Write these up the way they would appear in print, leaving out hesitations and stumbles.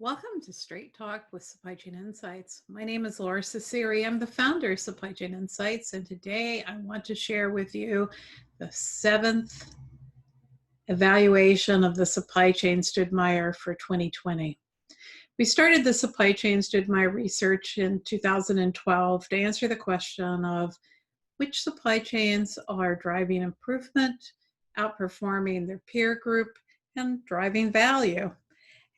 Welcome to Straight Talk with Supply Chain Insights. My name is Lora Cecere. I'm the founder of Supply Chain Insights, and today I want to share with you the seventh evaluation of the supply chains to admire for 2020. We started the supply chains to admire research in 2012 to answer the question of which supply chains are driving improvement, outperforming their peer group, and driving value.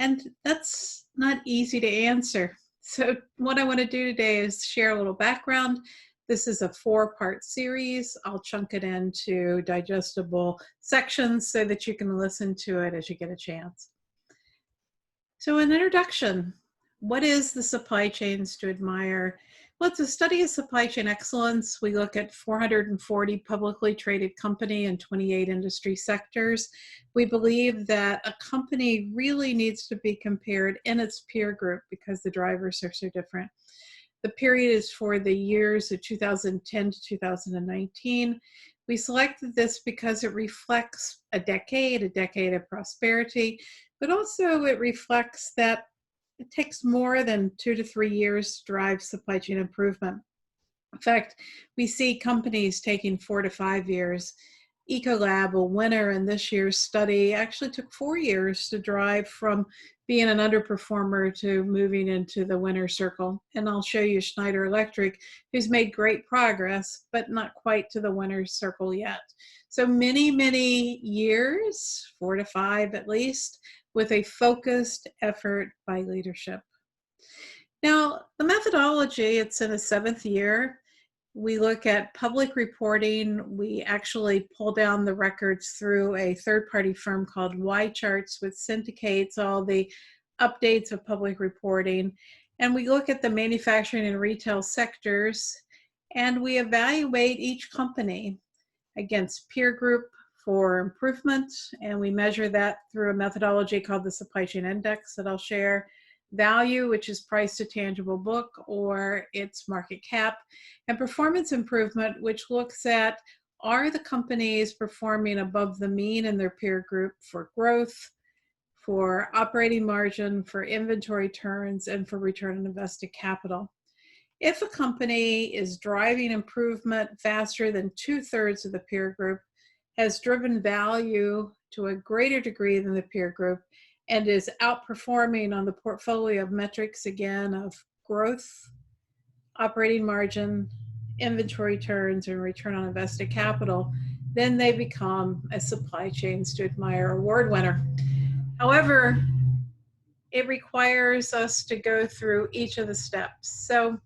And that's not easy to answer. So what I want to do today is share a little background. This is a 4-part series. I'll chunk it into digestible sections so that you can listen to it as you get a chance. So an introduction. What is the supply chains to admire? Well, it's a study of supply chain excellence. We look at 440 publicly traded company and 28 industry sectors. We believe that a company really needs to be compared in its peer group because the drivers are so different. The period is for the years of 2010 to 2019. We selected this because it reflects a decade of prosperity, but also it reflects that it takes more than 2 to 3 years to drive supply chain improvement. In fact, we see companies taking 4 to 5 years. Ecolab, a winner in this year's study, actually took 4 years to drive from being an underperformer to moving into the winner circle. And I'll show you Schneider Electric, who's made great progress, but not quite to the winner circle yet. So many, many years, 4 to 5 at least, with a focused effort by leadership. Now, the methodology, it's in a 7th year. We look at public reporting. We actually pull down the records through a third-party firm called Y-Charts, which syndicates all the updates of public reporting. And we look at the manufacturing and retail sectors, and we evaluate each company against peer group for improvement, and we measure that through a methodology called the Supply Chain Index that I'll share. Value, which is price to tangible book or its market cap, and performance improvement, which looks at are the companies performing above the mean in their peer group for growth, for operating margin, for inventory turns, and for return on invested capital. If a company is driving improvement faster than 2/3 of the peer group, has driven value to a greater degree than the peer group, and is outperforming on the portfolio of metrics, again, of growth, operating margin, inventory turns, and return on invested capital, then they become a Supply Chains to Admire award winner. However, it requires us to go through each of the steps. So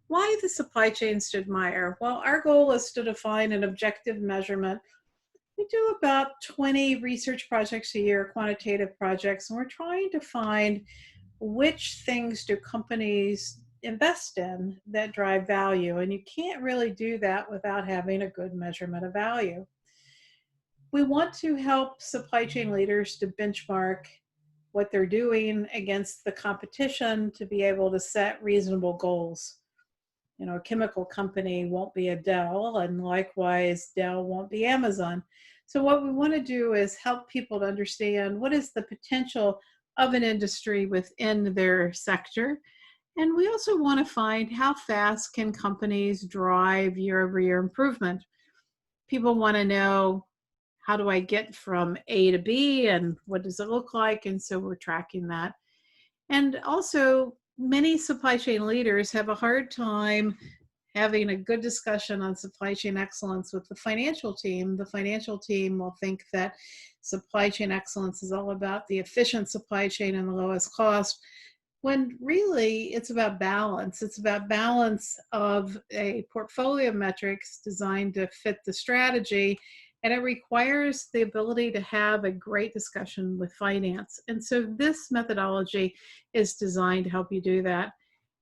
why the Supply Chains to Admire? Well, our goal is to define an objective measurement. We do about 20 research projects a year, quantitative projects, and we're trying to find which things do companies invest in that drive value. And you can't really do that without having a good measurement of value. We want to help supply chain leaders to benchmark what they're doing against the competition to be able to set reasonable goals. You know, a chemical company won't be a Dell, and likewise, Dell won't be Amazon. So what we want to do is help people to understand what is the potential of an industry within their sector. And we also want to find how fast can companies drive year-over-year improvement. People want to know, how do I get from A to B, and what does it look like? And so we're tracking that. And also, many supply chain leaders have a hard time having a good discussion on supply chain excellence with the financial team. The financial team will think that supply chain excellence is all about the efficient supply chain and the lowest cost, when really it's about balance. It's about balance of a portfolio of metrics designed to fit the strategy, and it requires the ability to have a great discussion with finance. And so this methodology is designed to help you do that.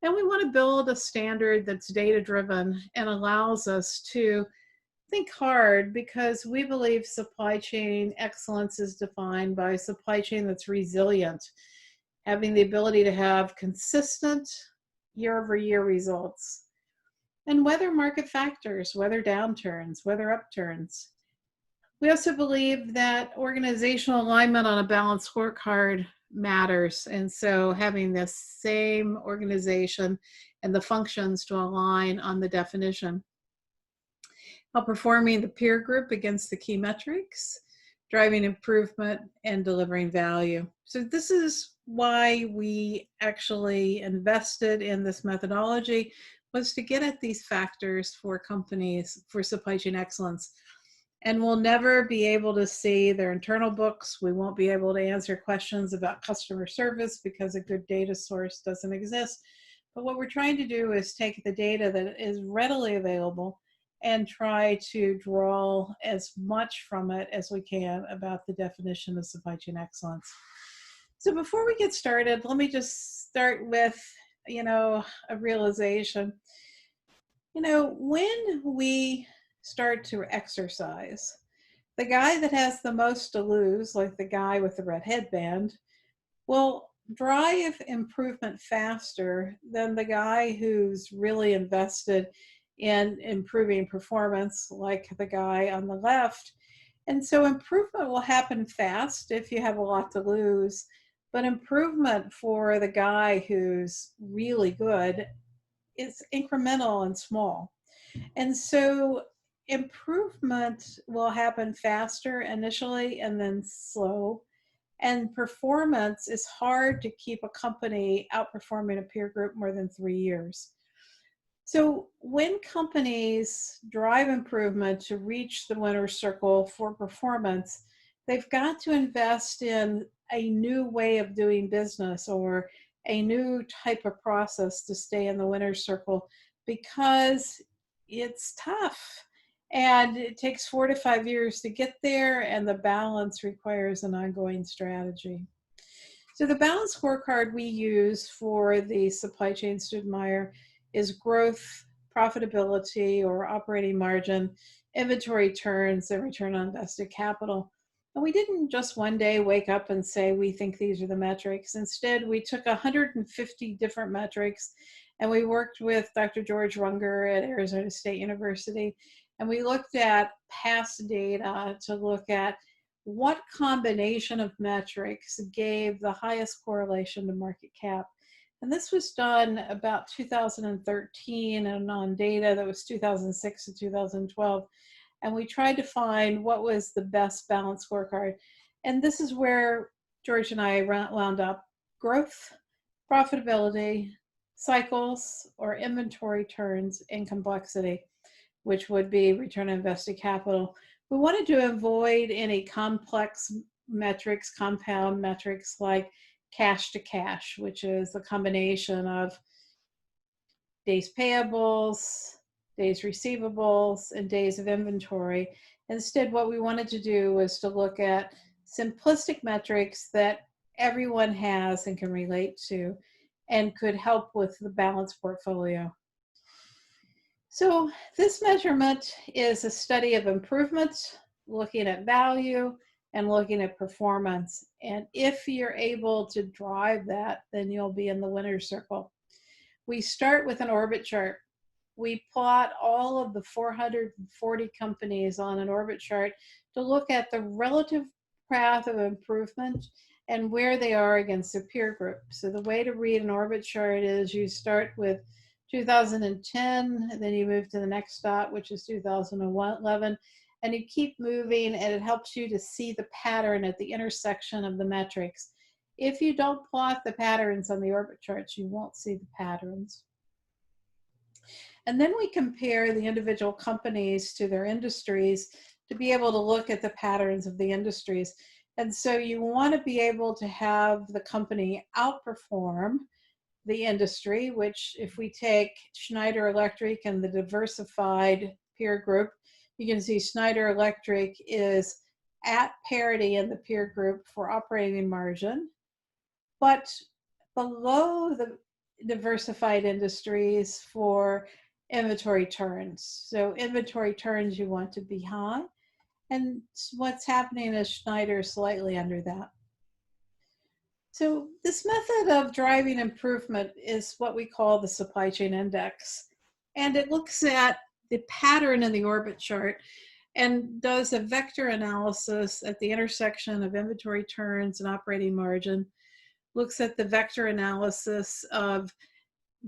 And we want to build a standard that's data-driven and allows us to think hard, because we believe supply chain excellence is defined by a supply chain that's resilient, having the ability to have consistent year-over-year results, and weather market factors, weather downturns, weather upturns. We also believe that organizational alignment on a balanced scorecard matters. And so having this same organization and the functions to align on the definition. Outperforming the peer group against the key metrics, driving improvement, and delivering value. So this is why we actually invested in this methodology, was to get at these factors for companies for supply chain excellence. And we'll never be able to see their internal books. We won't be able to answer questions about customer service because a good data source doesn't exist. But what we're trying to do is take the data that is readily available and try to draw as much from it as we can about the definition of supply chain excellence. So before we get started, let me just start with, a realization. When we start to exercise, the guy that has the most to lose, like the guy with the red headband, will drive improvement faster than the guy who's really invested in improving performance, like the guy on the left. And so improvement will happen fast if you have a lot to lose, but improvement for the guy who's really good is incremental and small. And so improvement will happen faster initially and then slow. And performance is hard to keep a company outperforming a peer group more than 3 years. So when companies drive improvement to reach the winner's circle for performance, they've got to invest in a new way of doing business or a new type of process to stay in the winner's circle, because it's tough and it takes 4 to 5 years to get there, and the balance requires an ongoing strategy. So the balance scorecard we use for the supply chain Studmeyer is growth, profitability or operating margin, inventory turns, and return on invested capital. And we didn't just one day wake up and say, we think these are the metrics. Instead, we took 150 different metrics and we worked with Dr. George Runger at Arizona State University. And we looked at past data to look at what combination of metrics gave the highest correlation to market cap. And this was done about 2013 and on data that was 2006 to 2012. And we tried to find what was the best balance scorecard. And this is where George and I wound up: growth, profitability, cycles or inventory turns, and complexity, which would be return on invested capital. We wanted to avoid any complex metrics, compound metrics like cash to cash, which is a combination of days payables, days receivables, and days of inventory. Instead, what we wanted to do was to look at simplistic metrics that everyone has and can relate to and could help with the balanced portfolio. So this measurement is a study of improvement, looking at value and looking at performance. And if you're able to drive that, then you'll be in the winner's circle. We start with an orbit chart. We plot all of the 440 companies on an orbit chart to look at the relative path of improvement and where they are against the peer group. So the way to read an orbit chart is you start with 2010, and then you move to the next dot, which is 2011, and you keep moving, and it helps you to see the pattern at the intersection of the metrics. If you don't plot the patterns on the orbit charts, you won't see the patterns. And then we compare the individual companies to their industries to be able to look at the patterns of the industries. And so you want to be able to have the company outperform the industry, which if we take Schneider Electric and the diversified peer group, you can see Schneider Electric is at parity in the peer group for operating margin, but below the diversified industries for inventory turns. So inventory turns you want to be high, and what's happening is Schneider is slightly under that. So this method of driving improvement is what we call the supply chain index. And it looks at the pattern in the orbit chart and does a vector analysis at the intersection of inventory turns and operating margin looks at the vector analysis of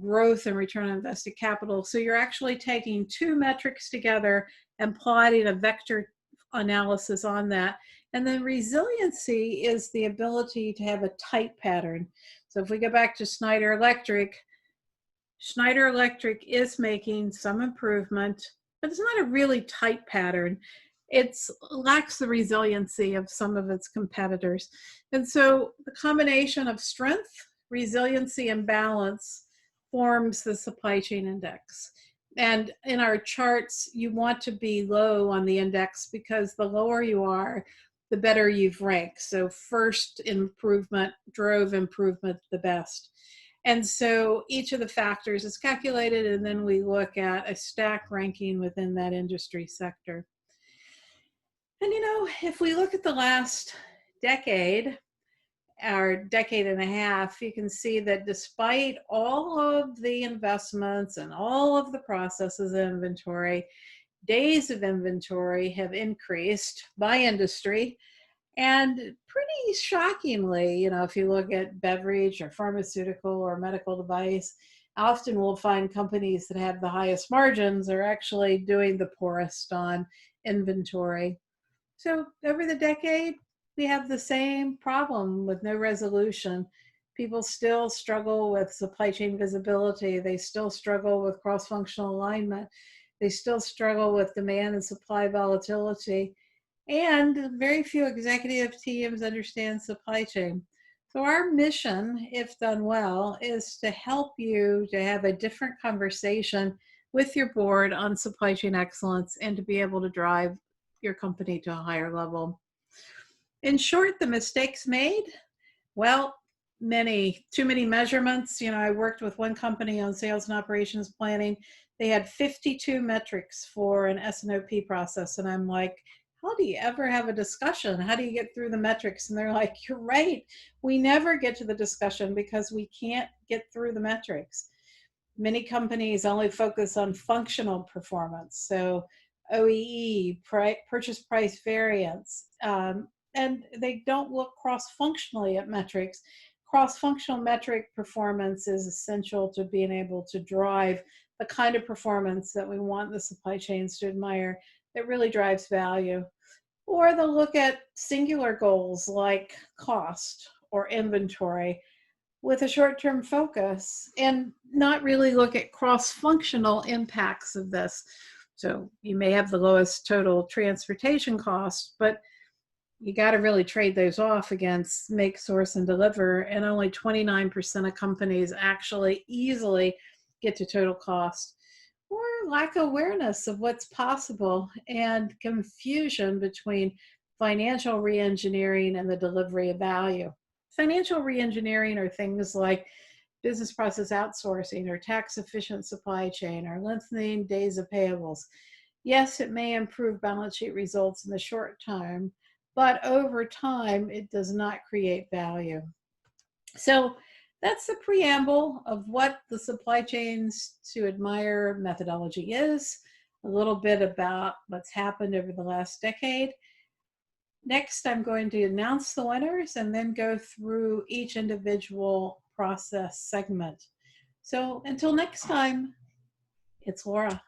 growth and return on invested capital. So you're actually taking two metrics together and plotting a vector analysis on that. And then resiliency is the ability to have a tight pattern. So if we go back to Schneider Electric is making some improvement, but it's not a really tight pattern. It lacks the resiliency of some of its competitors. And so the combination of strength, resiliency, and balance forms the supply chain index. And in our charts, you want to be low on the index because the lower you are, the better you've ranked. So first improvement drove improvement the best. And so each of the factors is calculated, and then we look at a stack ranking within that industry sector. And if we look at the last decade, or decade and a half, you can see that despite all of the investments and all of the processes of inventory, days of inventory have increased by industry. And pretty shockingly, if you look at beverage or pharmaceutical or medical device, often we'll find companies that have the highest margins are actually doing the poorest on inventory. So over the decade, we have the same problem with no resolution. People still struggle with supply chain visibility. They still struggle with cross-functional alignment. They still struggle with demand and supply volatility. And very few executive teams understand supply chain. So our mission, if done well, is to help you to have a different conversation with your board on supply chain excellence and to be able to drive your company to a higher level. In short, the mistakes made, well, too many measurements. I worked with one company on sales and operations planning. They had 52 metrics for an S&OP process. And I'm like, how do you ever have a discussion? How do you get through the metrics? And they're like, you're right. We never get to the discussion because we can't get through the metrics. Many companies only focus on functional performance. So OEE, purchase price variance, and they don't look cross-functionally at metrics. Cross-functional metric performance is essential to being able to drive the kind of performance that we want the supply chains to admire that really drives value. Or they'll look at singular goals like cost or inventory with a short-term focus and not really look at cross-functional impacts of this. So you may have the lowest total transportation cost, but you got to really trade those off against make, source, and deliver. And only 29% of companies actually easily get to total cost, or lack of awareness of what's possible and confusion between financial reengineering and the delivery of value. Financial reengineering are things like business process outsourcing or tax efficient supply chain or lengthening days of payables. Yes, it may improve balance sheet results in the short term, but over time, it does not create value. So that's the preamble of what the supply chains to admire methodology is, a little bit about what's happened over the last decade. Next, I'm going to announce the winners and then go through each individual process segment. So until next time, it's Lora.